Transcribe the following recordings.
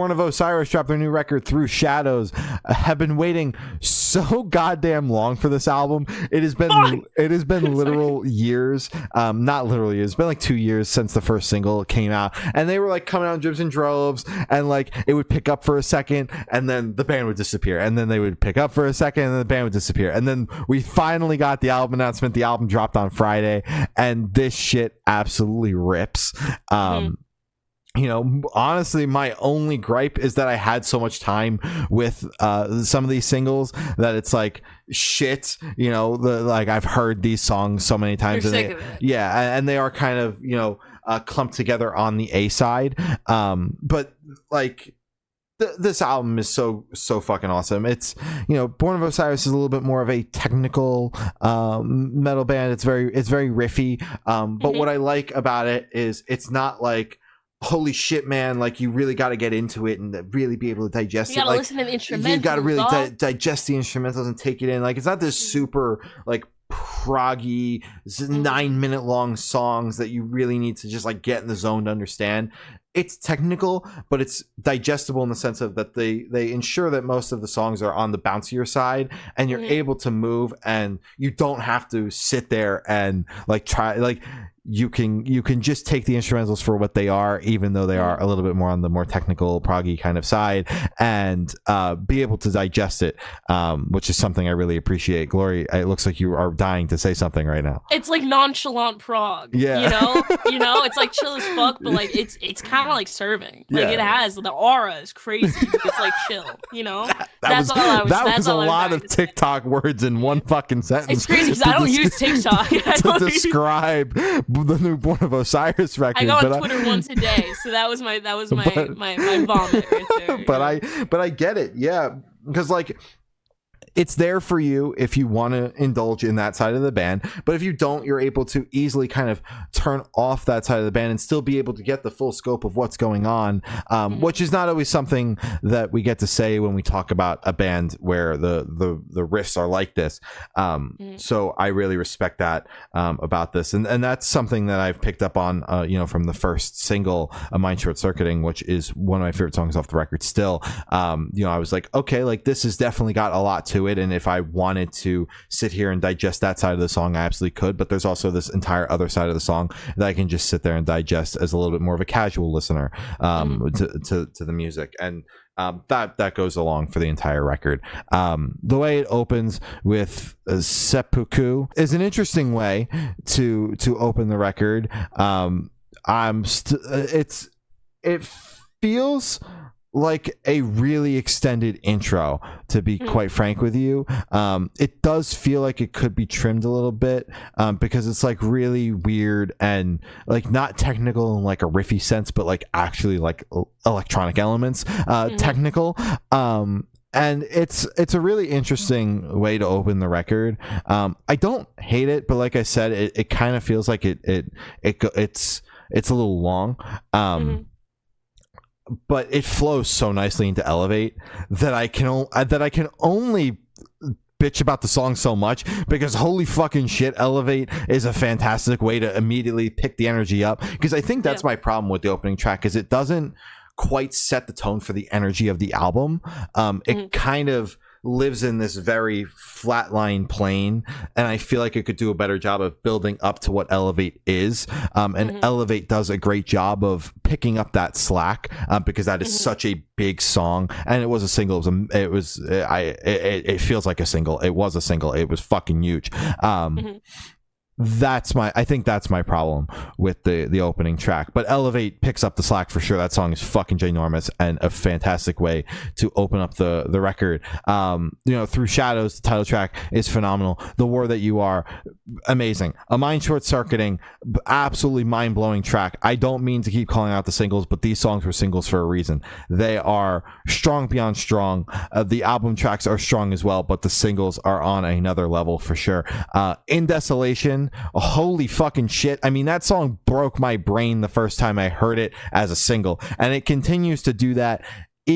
Born of Osiris dropped their new record Through Shadows. Have been waiting so goddamn long for this album. It has been literal years. Not literally years. It's been like 2 years since the first single came out, and they were like coming out in dribs and droves, and like it would pick up for a second and then the band would disappear, and then they would pick up for a second and then the band would disappear, and then we finally got the album announcement. The album dropped on Friday, and this shit absolutely rips. You know, honestly, my only gripe is that I had so much time with some of these singles that it's like shit. You know, like I've heard these songs so many times. You're sick of it. Yeah, and they are kind of, you know, clumped together on the A side. But like this album is so fucking awesome. It's, you know, Born of Osiris is a little bit more of a technical metal band. It's very riffy. But what I like about it is it's not like, holy shit, man, like you really got to get into it and really be able to digest it. You gotta like, listen to the instrumentals. You got to really digest the instrumentals and take it in. Like, it's not this super like proggy 9-minute long songs that you really need to just like get in the zone to understand. It's technical, but it's digestible in the sense of that they ensure that most of the songs are on the bouncier side, and you're able to move, and you don't have to sit there and like try, like you can just take the instrumentals for what they are, even though they are a little bit more on the more technical proggy kind of side, and be able to digest it, which is something I really appreciate. Glory, it looks like you are dying to say something right now. It's like nonchalant prog. Yeah. You know, it's like chill as fuck, but like it's kind of like serving. Like it has the aura is crazy. It's like chill, you know. That was a lot of TikTok words in one fucking sentence. It's crazy because I don't use TikTok to describe the new Born of Osiris record. I go on Twitter once a day, so that was my vomit right there. But I get it, yeah, because like it's there for you if you want to indulge in that side of the band, but if you don't, you're able to easily kind of turn off that side of the band and still be able to get the full scope of what's going on, which is not always something that we get to say when we talk about a band where the riffs are like this. So I really respect that about this, and that's something that I've picked up on, you know, from the first single, Mind Short Circuiting, which is one of my favorite songs off the record still. You know, I was like, okay, like this has definitely got a lot to it, and if I wanted to sit here and digest that side of the song, I absolutely could, but there's also this entire other side of the song that I can just sit there and digest as a little bit more of a casual listener to the music, and that goes along for the entire record. The way it opens with Seppuku is an interesting way to open the record. It feels like a really extended intro, to be quite frank with you. It does feel like it could be trimmed a little bit, because it's like really weird and like not technical in like a riffy sense, but like actually like electronic elements, technical. And it's a really interesting way to open the record. I don't hate it, but like I said, it kind of feels like it's a little long. But it flows so nicely into Elevate that I can only bitch about the song so much, because holy fucking shit, Elevate is a fantastic way to immediately pick the energy up, because I think that's my problem with the opening track, is it doesn't quite set the tone for the energy of the album. It kind of lives in this very flatline plane, and I feel like it could do a better job of building up to what Elevate is, and Elevate does a great job of picking up that slack, because that is such a big song, and it was a single. It feels like a single. It was a single. It was fucking huge. I think that's my problem with the opening track, but Elevate picks up the slack for sure. That song is fucking ginormous and a fantastic way to open up the record. You know, Through Shadows, the title track, is phenomenal. The War That You Are, amazing. A Mind Short Circuiting, absolutely mind-blowing track. I don't mean to keep calling out the singles, but these songs were singles for a reason. They are strong beyond strong. The album tracks are strong as well, but the singles are on another level for sure. In Desolation, holy fucking shit. I mean, that song broke my brain the first time I heard it as a single, and it continues to do that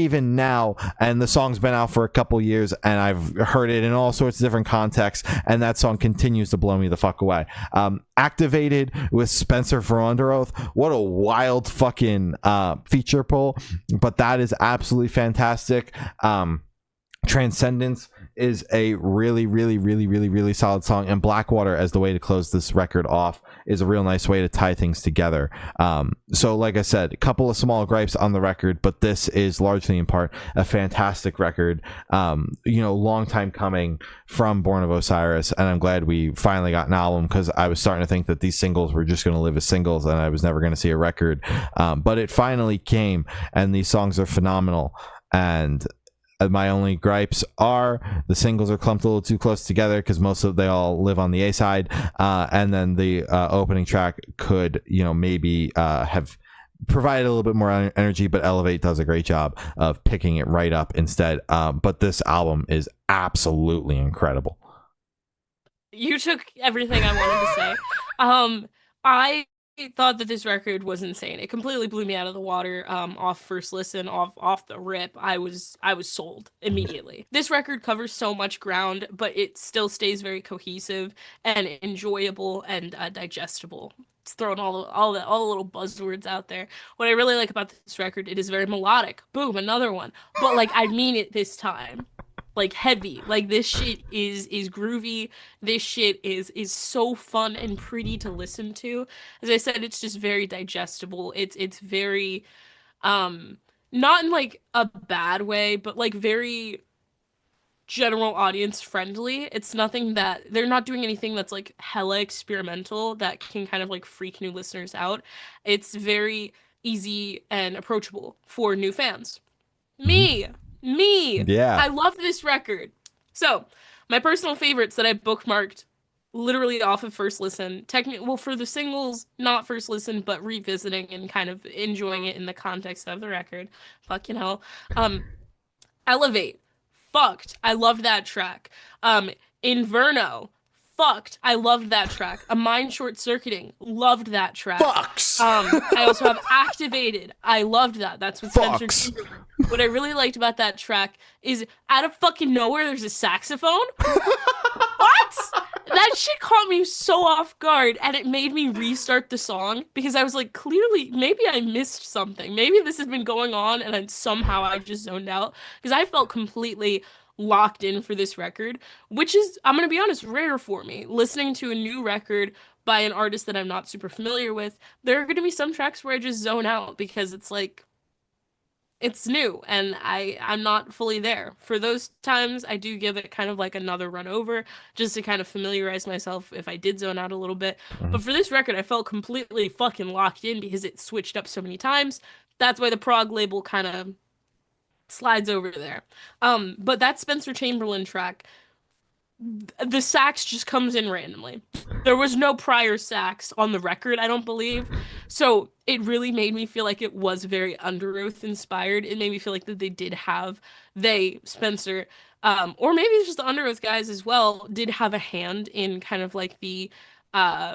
even now, and the song's been out for a couple years, and I've heard it in all sorts of different contexts, and that song continues to blow me the fuck away. Activated with Spencer for Under Oath, what a wild fucking feature pull, but that is absolutely fantastic. Transcendence is a really, really, really, really, really solid song, and Blackwater as the way to close this record off is a real nice way to tie things together. So like I said, a couple of small gripes on the record, but this is largely in part a fantastic record. Long time coming from Born of Osiris, and I'm glad we finally got an album, because I was starting to think that these singles were just going to live as singles and I was never going to see a record, but it finally came, and these songs are phenomenal. And my only gripes are the singles are clumped a little too close together, because they all live on the A side, and then the opening track could maybe have provided a little bit more energy, but Elevate does a great job of picking it right up instead. But this album is absolutely incredible. You took everything I wanted to say. I thought that this record was insane. It completely blew me out of the water. Off first listen, off the rip, I was sold immediately. This record covers so much ground, but it still stays very cohesive and enjoyable and digestible. It's throwing all the little buzzwords out there. What I really like about this record, it is very melodic. Boom, another one. But like, I mean it this time. Like, heavy. Like, this shit is groovy. This shit is so fun and pretty to listen to. As I said, it's just very digestible. It's very not in like a bad way, but like very general audience friendly. It's nothing that they're not doing anything that's like hella experimental that can kind of like freak new listeners out. It's very easy and approachable for new fans. Me. Yeah. I love this record. So, my personal favorites that I bookmarked literally off of first listen. Well, for the singles, not first listen, but revisiting and kind of enjoying it in the context of the record. Fucking hell. Elevate. Fucked. I loved that track. Inverno. Fucked. I loved that track. A Mind Short Circuiting. Loved that track. Fucks. I also have Activated. I loved that. That's what Spencer Chamberlain. What I really liked about that track is out of fucking nowhere there's a saxophone. What? That shit caught me so off guard, and it made me restart the song, because I was like, clearly, maybe I missed something. Maybe this has been going on and then somehow I just zoned out, because I felt completely locked in for this record, which is, I'm gonna be honest, rare for me. Listening to a new record by an artist that I'm not super familiar with, there are gonna be some tracks where I just zone out, because it's like, it's new and I'm not fully there. For those times, I do give it kind of like another run over, just to kind of familiarize myself if I did zone out a little bit. But for this record, I felt completely fucking locked in, because it switched up so many times. That's why the prog label kind of slides over there. But that Spencer Chamberlain track, the sax just comes in randomly. There was no prior sax on the record, I don't believe. So it really made me feel like it was very Under Oath inspired. It made me feel like that Spencer, or maybe it's just the Under Oath guys as well, did have a hand in kind of like the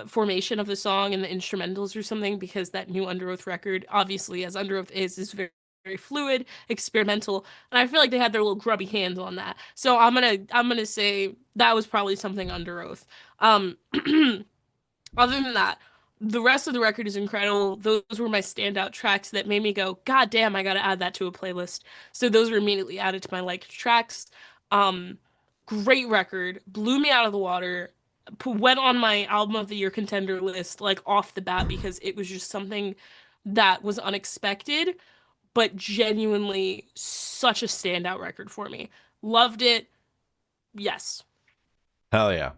formation of the song and the instrumentals or something, because that new Under Oath record, obviously, as Under Oath is very fluid, experimental, and I feel like they had their little grubby hands on that. So I'm gonna say that was probably something Under Oath. Other than that, the rest of the record is incredible. Those were my standout tracks that made me go, God damn, I gotta add that to a playlist. So those were immediately added to my liked tracks. Great record, blew me out of the water. Went on my album of the year contender list like off the bat, because it was just something that was unexpected, but genuinely such a standout record for me. Loved it. Yes. Hell yeah.